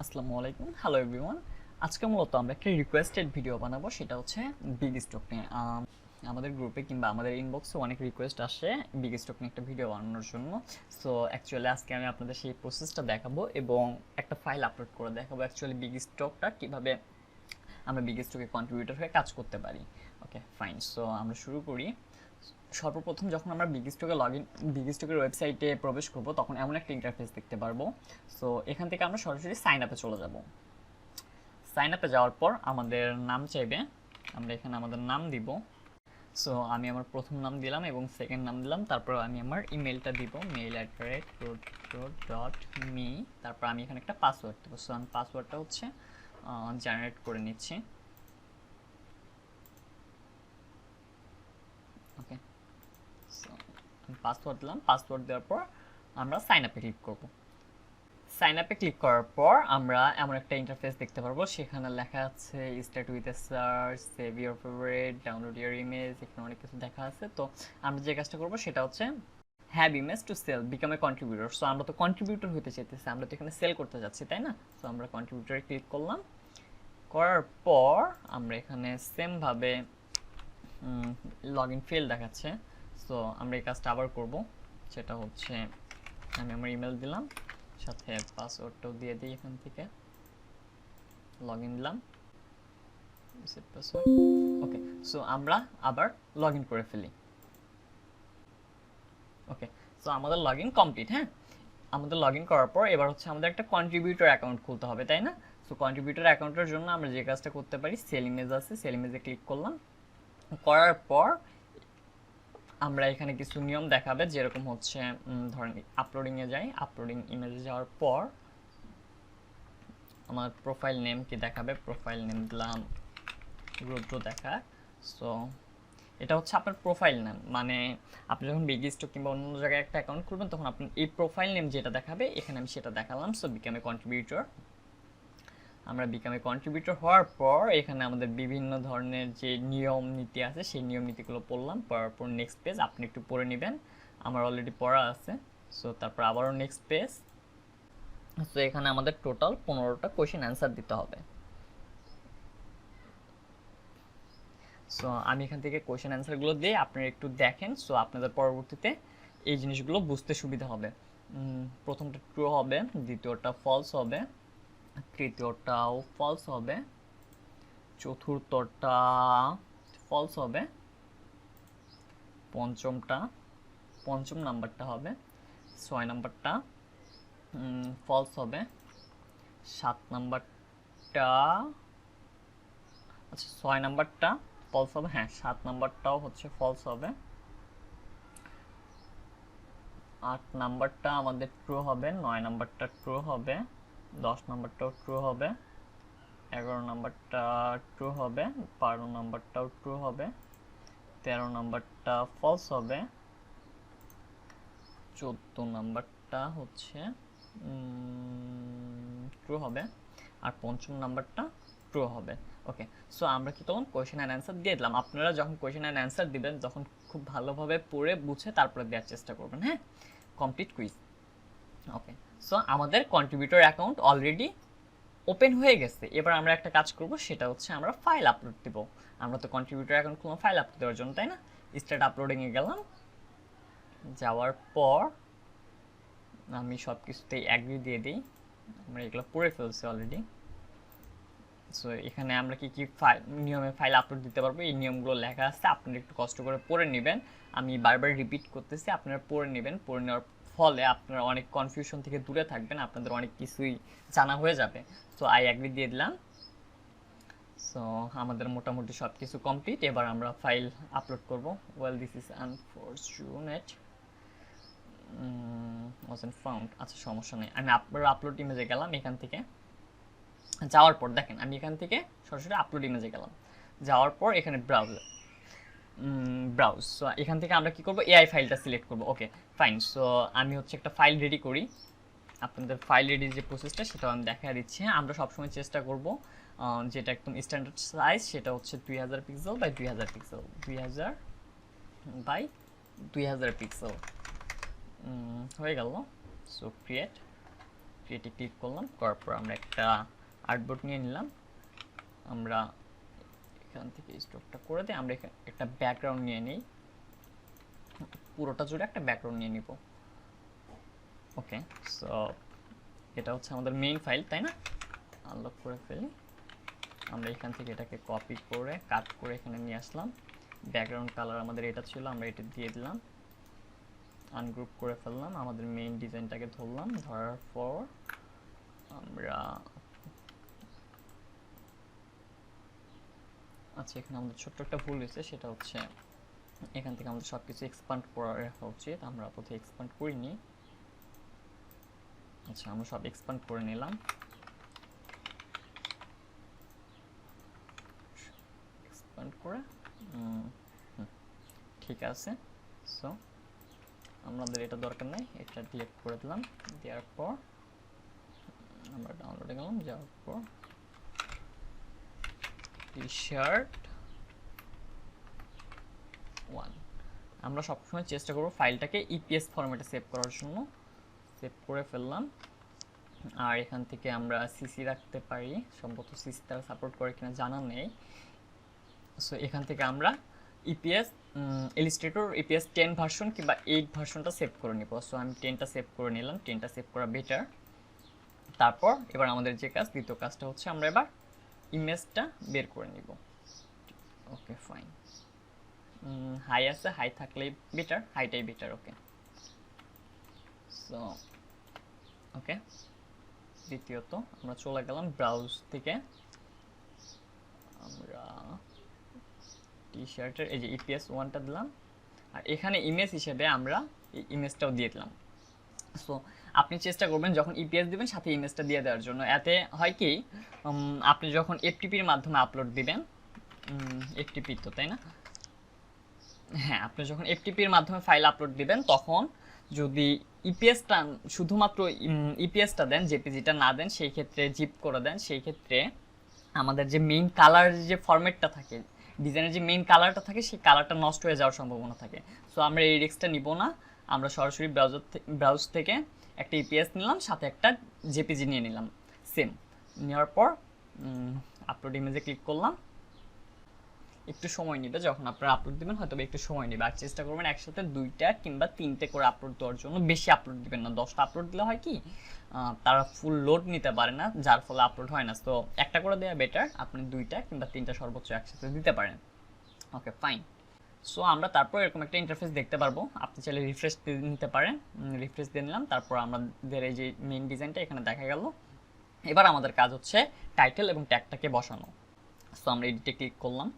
আসসালামু আলাইকুম, hello everyone. আজকে মূলত আমরা একটা রিকোয়েস্টেড ভিডিও বানাবো, সেটা হচ্ছে বিগ স্টক নিয়ে। আমাদের গ্রুপে কিংবা আমাদের ইনবক্সে অনেক রিকোয়েস্ট আসে বিগ স্টক নিয়ে একটা ভিডিও বানানোর জন্য। সো অ্যাকচুয়ালি আজকে আমি আপনাদের সেই প্রসেসটা দেখাবো এবং একটা ফাইল আপলোড করে দেখাবো অ্যাকচুয়ালি বিগ স্টকটা কীভাবে আমরা বিগ স্টকে কন্ট্রিবিউটর হয়ে কাজ করতে পারি। ওকে ফাইন, সো আমরা শুরু করি। সর্বপ্রথম যখন আমরা বিগ স্টকের ওয়েবসাইটে প্রবেশ করব তখন এমন একটা ইন্টারফেস দেখতে পারবো। সো এখান থেকে আমরা সরাসরি সাইন আপে চলে যাব। সাইন আপে যাওয়ার পর আমাদের নাম চাইবে, আমরা এখানে আমাদের নাম দিব। সো আমি আমার প্রথম নাম দিলাম এবং সেকেন্ড নাম দিলাম, তারপর আমি আমার ইমেলটা দিব, mail@rodro.me। তারপর আমি এখানে একটা পাসওয়ার্ড দেবো। সো আমি পাসওয়ার্ডটা হচ্ছে জেনারেট করে নিচ্ছি। ওকে, সো আমি পাসওয়ার্ড দিলাম। পাসওয়ার্ড দেওয়ার পর আমরা সাইন আপে ক্লিক করব। সাইন আপে ক্লিক করার পর আমরা এমন একটা ইন্টারফেস দেখতে পারবো, সেখানে লেখা আছে start with a search, save your favourite, download your image, এখানে অনেক কিছু দেখা আছে। তো আমরা যে কাজটা করবো সেটা হচ্ছে have image to sell, become a contributor. So আমরা তো কন্ট্রিবিউটর হতে চাইতেছি, আমরা তো এখানে সেল করতে যাচ্ছি, তাই না? সো আমরা কন্ট্রিবিউটরে ক্লিক করলাম। করার পর আমরা এখানে সেমভাবে লগ ইন ফেল দেখাচ্ছে। সো আমরা এই কাজটা আবার করব, সেটা হচ্ছে আমি আমার ইমেল দিলাম, সাথে পাসওয়ার্ডটাও দিয়ে দিই। এখান থেকে লগ ইন দিলাম, সেট পাসওয়ার্ড। ওকে, সো আমরা আবার লগ ইন করে ফেলি। ওকে, সো আমাদের লগ ইন কমপ্লিট। হ্যাঁ, আমাদের লগ ইন করার পর এবার হচ্ছে আমাদের একটা কন্ট্রিবিউটর অ্যাকাউন্ট খুলতে হবে, তাই না? সো কন্ট্রিবিউটর অ্যাকাউন্টের জন্য আমরা যে কাজটা করতে পারি, সেল ইমেজ আছে, সেল ইমেজে ক্লিক করলাম। করার পর আমরা এখানে কিছু নিয়ম দেখাবে, যেরকম হচ্ছে ধরেন আপলোডিংয়ে যাই, আপলোডিং ইমেজে যাওয়ার পর আমার প্রোফাইল নেম কি দেখাবে, প্রোফাইল নেম দিলাম রুদ্র দেখা। সো এটা হচ্ছে আপনার প্রোফাইল নেম, মানে আপনি যখন বিগ স্টক কিংবা অন্য জায়গায় একটা অ্যাকাউন্ট করবেন তখন আপনি এই প্রোফাইল নেম যেটা দেখাবে, এখানে আমি সেটা দেখালাম। So become a contributor. আমরা বিকাম এ কন্ট্রিবিউটর হওয়ার পর এখানে আমাদের বিভিন্ন ধরনের যে নিয়ম নীতি আছে সেই নিয়ম নীতিগুলো পড়লাম। পড়ার পর নেক্সট পেজ, আপনি একটু পড়ে নেবেন, আমার অলরেডি পড়া আছে। সো তারপর আবারও নেক্সট পেজ। সো এখানে আমাদের টোটাল 15টা কোয়েশ্চেন অ্যান্সার দিতে হবে। সো আমি এখান থেকে কোয়েশ্চেন অ্যান্সারগুলো দিয়ে আপনারা একটু দেখেন। সো আপনাদের পরবর্তীতে এই জিনিসগুলো বুঝতে সুবিধা হবে। প্রথমটা ট্রু হবে, দ্বিতীয়টা ফলস হবে, তৃতীয়টাও ফলস হবে, চতুর্থটা ফলস হবে, পঞ্চম নাম্বারটা হবে, 6 নাম্বারটা ফলস হবে, 7 নাম্বারটা, আচ্ছা 6 নাম্বারটা ফলস হবে, হ্যাঁ 7 নাম্বারটাও হচ্ছে ফলস হবে, 8 নাম্বারটা আমাদের ট্রু হবে, 9 নাম্বারটা ট্রু হবে, 10 নাম্বারটাও ট্রু হবে, 11 নাম্বারটা ট্রু হবে, 12 নাম্বারটাও ট্রু হবে, 13 নাম্বারটা ফলস হবে, 14 নাম্বারটা হচ্ছে ট্রু হবে, আর পঞ্চম নাম্বারটা ট্রু হবে। ওকে, সো আমরা কি করলাম, কোয়েশ্চেন অ্যান্ড অ্যান্সার দিয়ে দিলাম। আপনারা যখন কোয়েশ্চেন অ্যান্ড অ্যান্সার দিবেন তখন খুব ভালোভাবে পড়ে বুঝে তারপরে দেওয়ার চেষ্টা করবেন। হ্যাঁ, কমপ্লিট কুইজ। ওকে, সো আমাদের কন্ট্রিবিউটর অ্যাকাউন্ট অলরেডি ওপেন হয়ে গেছে। এবার আমরা একটা কাজ করব, সেটা হচ্ছে আমরা ফাইল আপলোড দেব। আমরা তো কন্ট্রিবিউটর অ্যাকাউন্ট খুললাম ফাইল আপলোড দেওয়ার জন্য, তাই না? স্টার্ট আপলোডিংয়ে গেলাম, যাওয়ার পর আমি সব কিছুতেই অ্যাগ্রি দিয়ে দিই। আমরা এগুলো পড়ে ফেলছি অলরেডি। সো এখানে আমরা কি কি নিয়মে ফাইল আপলোড দিতে পারবো, এই নিয়মগুলো লেখা আছে, আপনারা একটু কষ্ট করে পড়ে নেবেন। আমি বারবার রিপিট করতেছি, আপনারা পড়ে নেবেন। পড়ে নেওয়ার ফলে আপনারা অনেক কনফিউশন থেকে দূরে থাকবেন, আপনাদের অনেক কিছুই জানা হয়ে যাবে। সো আই অ্যাগ্রি দিয়ে দিলাম। সো আমাদের মোটামুটি সব কিছু কমপ্লিট। এবার আমরা ফাইল আপলোড করব। Well this is unfortunate wasn't found. আচ্ছা সমস্যা নেই, আমি আপলোড ইমেজে গেলাম। এখান থেকে যাওয়ার পর দেখেন আমি এখান থেকে সরাসরি আপলোড ইমেজে গেলাম। যাওয়ার পর এখানে ব্রাউজ। সো এখান থেকে আমরা কি করব, এআই ফাইলটা সিলেক্ট করব। ওকে ফাইন, সো আমি হচ্ছে একটা ফাইল রেডি করি। আপনাদের ফাইল রেডি যে প্রসেসটা সেটাও আমি দেখা দিচ্ছি। আমরা সবসময় চেষ্টা করব যেটা একদম স্ট্যান্ডার্ড সাইজ, সেটা হচ্ছে 2000 pixel by 2000 pixel, 2000 by 2000 pixel হয়ে গেল। সো ক্রিয়েট, ক্রিয়েটে ক্লিক করলাম, করার পর আমরা একটা আর্টবোর্ড নিয়ে নিলাম। আমরা এখান থেকে স্টকটা করে দিই, আমরা এখানে একটা ব্যাকগ্রাউন্ড নিয়ে নিই, পুরোটা জুড়ে একটা ব্যাকগ্রাউন্ড নিয়ে নিব। ওকে, সো এটা হচ্ছে আমাদের মেইন ফাইল, তাই না? আনলক করে ফেলি। আমরা এখান থেকে এটাকে কপি করে কাট করে এখানে নিয়ে আসলাম। ব্যাকগ্রাউন্ড কালার আমাদের এটা ছিল, আমরা এটা দিয়ে দিলাম, আনগ্রুপ করে ফেললাম, আমাদের মেইন ডিজাইনটাকে ধরলাম, ধরার পর আমরা আচ্ছা এখানে আমাদের ছোট্ট একটা ভুল হয়েছে, সেটা হচ্ছে এখান থেকে আমাদের সব কিছু এক্সপান্ড করা রাখা উচিত, আমরা আপাতত এক্সপান্ড করিনি। আচ্ছা আমরা সব এক্সপান্ড করে নিলাম, এক্সপান্ড করে ঠিক আছে। সো আমাদের এটা দরকার নেই, এটা ডিলিট করে দিলাম। দেওয়ার পর আমরা ডাউনলোডে গেলাম, যাওয়ার পর টি-শার্ট 1 আমরা সবসময় চেষ্টা করব ফাইলটাকে ইপিএস ফরম্যাটে সেভ করার জন্য। সেভ করে ফেললাম। আর এখান থেকে আমরা সিসি রাখতে পারি, সম্ভবত সিসি তারা সাপোর্ট করে কিনা জানা নেই। সো এখান থেকে আমরা ইপিএস ইলাস্ট্রেটর ইপিএস 10 ভার্সন কিংবা 8 ভার্সনটা সেভ করে নিব। সো আমি 10টা সেভ করে নিলাম, 10টা সেভ করা বেটার। তারপর এবার আমাদের যে কাজ, দ্বিতীয় কাজটা হচ্ছে আমরা এবার ইমেজটা বের করে নিব। ওকে ফাইন, হাই আছে, হাই থাকলেই বেটার, হাইটাই বেটার। ওকে সো ওকে, দ্বিতীয়ত আমরা চলে গেলাম ব্রাউজ থেকে, আমরা টি-শার্টের এই যে ইপিএস 1টা দিলাম, আর এখানে ইমেজ হিসেবে আমরা এই ইমেজটাও দিয়ে দিলাম। সো আপনি চেষ্টা করবেন যখন ইপিএস দিবেন সাথে ইমেজটা দিয়ে দেওয়ার জন্য। এতে হয় কি, আপনি যখন এফটিপির মাধ্যমে আপলোড দিবেন, এফটিপি তো তাই না, হ্যাঁ, আপনি যখন এফটিপির মাধ্যমে ফাইল আপলোড দিবেন তখন যদি ইপিএসটা শুধুমাত্র ইপিএসটা দেন, জেপিজিটা না দেন, সেই ক্ষেত্রে জিপ করে দেন, সেই ক্ষেত্রে আমাদের যে মেইন কালার যে ফরম্যাটটা থাকে, ডিজাইনের যে মেইন কালারটা থাকে, সেই কালারটা নষ্ট হয়ে যাওয়ার সম্ভাবনা থাকে। সো আমরা এই রিস্কটা নিব না, আমরা সরাসরি ব্রাউজ থেকে একটা ইপিএস নিলাম, সাথে একটা জেপিজি নিয়ে নিলাম সেম। নেওয়ার পর আপলোড ইমেজে ক্লিক করলাম। একটু সময় নেবে, যখন আপনারা আপলোড দিবেন হয়তো একটু সময় নেবে, আর চেষ্টা করবেন একসাথে 2টা কিংবা 3টে করে আপলোড দেওয়ার জন্য। বেশি আপলোড দিবেন না, 10টা আপলোড দিলে হয় কি তারা ফুল লোড নিতে পারে না, যার ফলে আপলোড হয় না। তো একটা করে দেওয়া বেটার, আপনি 2টা কিংবা 3টা সর্বোচ্চ একসাথে দিতে পারেন। ওকে ফাইন, সো আমরা তারপর এরকম একটা ইন্টারফেস দেখতে পারবো, আপনি চাইলে রিফ্রেশ নিতে পারেন। রিফ্রেশ দিয়ে নিলাম, তারপর আমাদের এই যে মেইন ডিজাইনটা এখানে দেখা গেল। এবার আমাদের কাজ হচ্ছে টাইটেল এবং ট্যাগটাকে বসানো। সো আমরা এডিটে ক্লিক করলাম।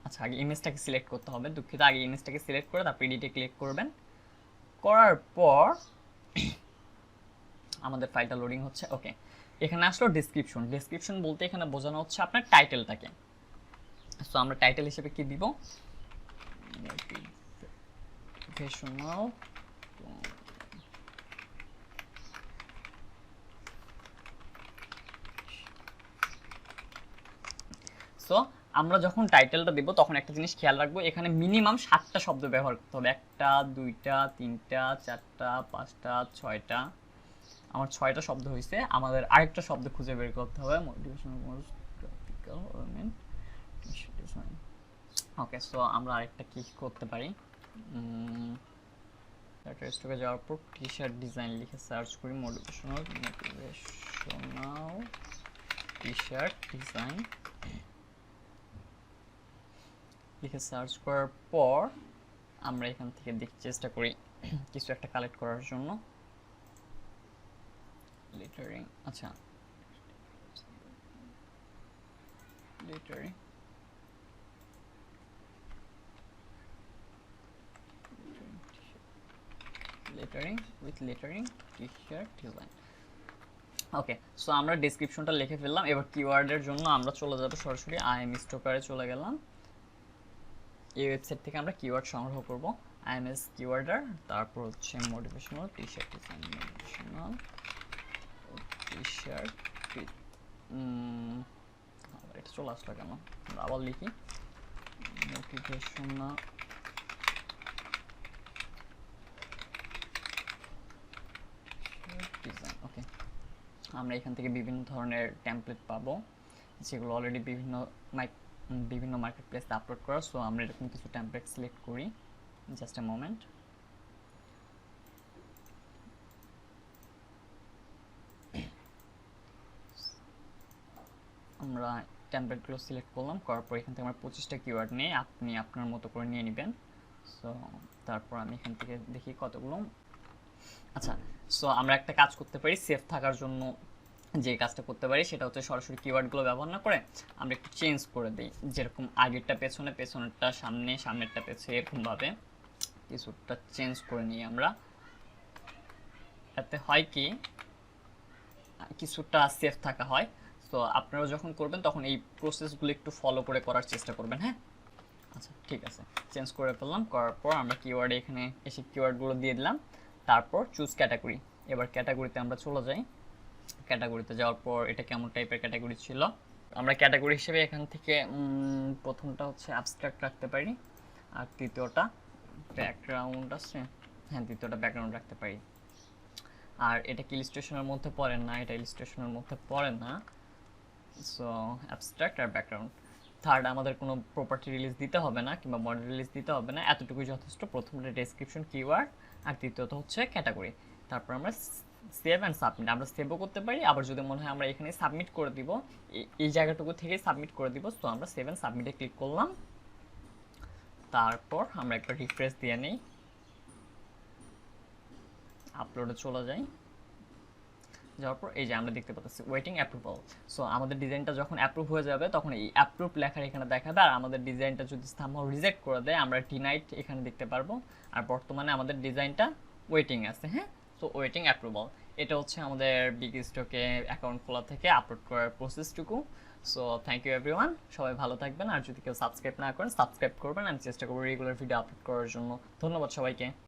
আচ্ছা আগে ইমেজটাকে সিলেক্ট করতে হবে, দুঃখিত, আগে ইমেজটাকে সিলেক্ট করে তারপর এডিটে ক্লিক করবেন। করার পর আমাদের ফাইলটা লোডিং হচ্ছে। ওকে, এখানে আসলো ডেসক্রিপশন। ডেসক্রিপশন বলতে এখানে বোঝানো হচ্ছে আপনার টাইটেলটাকে। সো আমরা টাইটেল হিসেবে কি দিব, মোটিভেশনাল সো আমরা যখন টাইটেলটা দেব তখন একটা জিনিস খেয়াল রাখবো, এখানে মিনিমাম 7টা শব্দ ব্যবহার করতে হবে। 1টা 2টা 3টা 4টা 5টা 6টা, আমার 6টা শব্দ হয়েছে। আমাদের আরেকটা শব্দ খুঁজে বের করতে হবে, motivational graphical element design. Okay, so আমরা আরেকটা কি করতে পারি, স্টকে যাওয়ার পর টি-শার্ট ডিজাইন লিখে সার্চ করি, মোটিভেশনাল টি-শার্ট ডিজাইন লিখে সার্চ করার পর আমরা এখান থেকে দেখতে চেষ্টা করি কিছু একটা কালেক্ট করার জন্য। লেটারিং, আচ্ছা lettering with lettering T-shirt design. Okay, so আমরা ডেসক্রিপশনটা লিখে ফেললাম। এবার কিওয়ার্ডের জন্য আমরা চলে যাব সরাসরি আইএম স্টোকারে চলে গেলাম। এই ওয়েবসাইট থেকে আমরা কিওয়ার্ড সংগ্রহ করব, আইএমএস কিওয়ার্ডার, তারপর হচ্ছে motivational T-shirt design, motivational T-shirt এটা চলে আসলো কেন, আবার লিখি মোটিভেশনাল ডিজাইন। ওকে, আমরা এখান থেকে বিভিন্ন ধরনের টেমপ্লেট পাবো, যেগুলো অলরেডি বিভিন্ন মার্কেট প্লেসে আপলোড করা। সো আমরা এরকম কিছু টেমপ্লেট সিলেক্ট করি, জাস্ট এ মোমেন্ট। আমরা টেমপ্লেটগুলো সিলেক্ট করলাম, করার পর এখান থেকে আমরা 25টা কিওয়ার্ড নিয়ে আপনি আপনার মতো করে নিয়ে নেবেন। সো তারপর আমি এখান থেকে দেখি কতগুলো। আচ্ছা, সো আমরা একটা কাজ করতে পারি সেফ থাকার জন্য। যে কাজটা করতে পারি সেটা হচ্ছে সরাসরি কিওয়ার্ডগুলো ব্যবহার না করে আমরা একটু চেঞ্জ করে দিই, যেরকম আগেরটা পেছনে, পেছনেরটা সামনে, সামনেরটা পেছনে, এরকমভাবে কিছুটা চেঞ্জ করে নিই আমরা। এতে হয় কি, কিছুটা সেফ থাকা হয়। তো আপনারা যখন করবেন তখন এই প্রসেসগুলো একটু ফলো করে করার চেষ্টা করবেন, হ্যাঁ। আচ্ছা ঠিক আছে, চেঞ্জ করে ফেললাম। করার পর আমরা কিওয়ার্ডে এখানে এসে কিওয়ার্ডগুলো দিয়ে দিলাম। তারপর চুজ ক্যাটাগরি। এবার ক্যাটাগরিতে আমরা চলে যাই। ক্যাটাগরিতে যাওয়ার পর এটা কেমন টাইপের ক্যাটাগরি ছিল, আমরা ক্যাটাগরি হিসেবে এখান থেকে প্রথমটা হচ্ছে অ্যাবস্ট্রাক্ট রাখতে পারি, আর তৃতীয়টা ব্যাকগ্রাউন্ড আছে, হ্যাঁ দ্বিতীয়টা ব্যাকগ্রাউন্ড রাখতে পারি। আর এটা কি ইলাস্ট্রেশনের মধ্যে পড়ে না, এটা ইলাস্ট্রেশনের মধ্যে পড়ে না। সো অ্যাবস্ট্রাক্ট আর ব্যাকগ্রাউন্ড। থার্ড, আমাদের কোনো প্রপার্টি রিলিজ দিতে হবে না কিংবা মডেল রিলিজ দিতে হবে না, এতটুকুই যথেষ্ট। প্রথমটা ডেসক্রিপশন কিওয়ার্ড, আর তৃতীয়ত হচ্ছে ক্যাটাগরি। তারপর আমরা সেভ অ্যান্ড সাবমিট, আমরা সেভও করতে পারি, আবার যদি মনে হয় আমরা এখানে সাবমিট করে দিব, এই জায়গাটুকু থেকে সাবমিট করে দিব। তো আমরা সেভ অ্যান্ড সাবমিটে ক্লিক করলাম। তারপর আমরা একটা রিফ্রেশ দিয়ে নিই, আপলোডে চলে যাই। যাওয়ার পর এই যে আমরা দেখতে পাচ্ছি ওয়েটিং অ্যাপ্রুভাল। সো আমাদের ডিজাইনটা যখন অ্যাপ্রুভ হয়ে যাবে তখন এই অ্যাপ্রুভ লেখার এখানে দেখাবে, আর আমাদের ডিজাইনটা যদি সামহাউ রিজেক্ট করে দেয় আমরা ডিনাইট এখানে দেখতে পারবো। আর বর্তমানে আমাদের ডিজাইনটা ওয়েটিং আছে, হ্যাঁ। সো ওয়েটিং অ্যাপ্রুভাল, এটা হচ্ছে আমাদের বিগস্টকে অ্যাকাউন্ট খোলা থেকে আপলোড করার প্রসেসটুকু। সো থ্যাংক ইউ এভরিওয়ান, সবাই ভালো থাকবেন। আর যদি কেউ সাবস্ক্রাইব না করেন সাবস্ক্রাইব করবেন, আমি চেষ্টা করবো রেগুলার ভিডিও আপলোড করার জন্য। ধন্যবাদ সবাইকে।